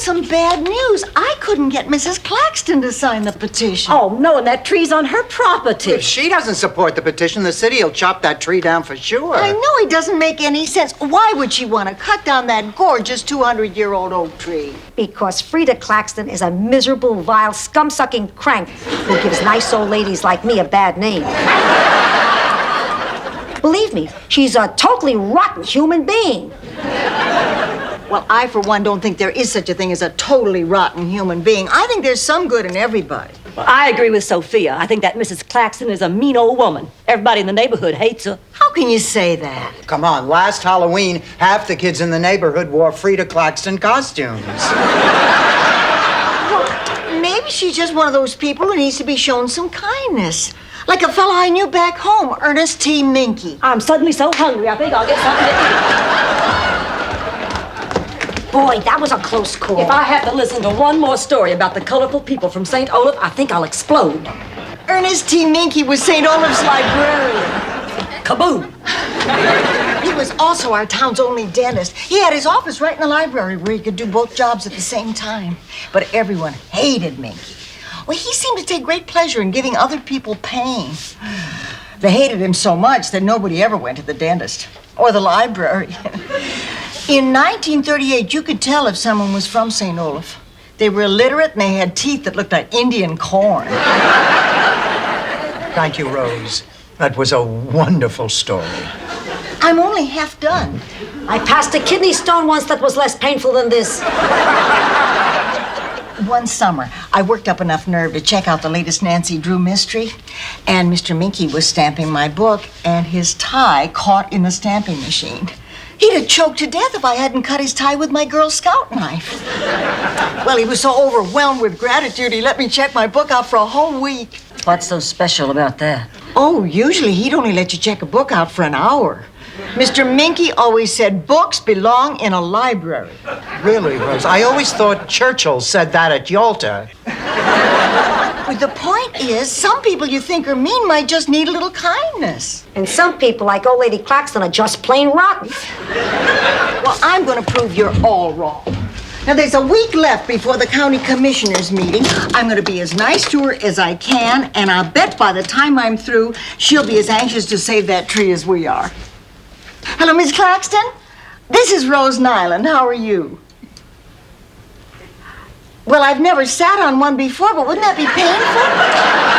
some bad news. I couldn't get Mrs. Claxton to sign the petition. Oh, no, and that tree's on her property. If she doesn't support the petition, the city will chop that tree down for sure. I know it doesn't make any sense. Why would she want to cut down that gorgeous 200-year-old oak tree? Because Frieda Claxton is a miserable, vile, scum-sucking crank who gives nice old ladies like me a bad name. Believe me, she's a totally rotten human being. Well, I, for one, don't think there is such a thing as a totally rotten human being. I think there's some good in everybody. Well, I agree with Sophia. I think that Mrs. Claxton is a mean old woman. Everybody in the neighborhood hates her. How can you say that? Come on, last Halloween, half the kids in the neighborhood wore Frieda Claxton costumes. Well, maybe she's just one of those people who needs to be shown some kindness. Like a fella I knew back home, Ernest T. Minky. I'm suddenly so hungry, I think I'll get something to eat. Boy, that was a close call. If I have to listen to one more story about the colorful people from St. Olaf, I think I'll explode. Ernest T. Minky was St. Olaf's librarian. Kaboom! He was also our town's only dentist. He had his office right in the library where he could do both jobs at the same time. But everyone hated Minky. Well, he seemed to take great pleasure in giving other people pain. They hated him so much that nobody ever went to the dentist or the library. In 1938, you could tell if someone was from St. Olaf. They were illiterate and they had teeth that looked like Indian corn. Thank you, Rose. That was a wonderful story. I'm only half done. I passed a kidney stone once that was less painful than this. One summer, I worked up enough nerve to check out the latest Nancy Drew mystery, and Mr. Minky was stamping my book, and his tie caught in the stamping machine. He'd have choked to death if I hadn't cut his tie with my Girl Scout knife. Well, he was so overwhelmed with gratitude, he let me check my book out for a whole week. What's so special about that? Oh, usually he'd only let you check a book out for an hour. Mr. Minky always said books belong in a library. Really, Rose? I always thought Churchill said that at Yalta. But the point is, some people you think are mean might just need a little kindness. And some people, like old lady Claxton, are just plain rotten. Well, I'm going to prove you're all wrong. Now, there's a week left before the county commissioners meeting. I'm going to be as nice to her as I can, and I'll bet by the time I'm through, she'll be as anxious to save that tree as we are. Hello, Miss Claxton. This is Rose Nyland. How are you? Well, I've never sat on one before, but wouldn't that be painful?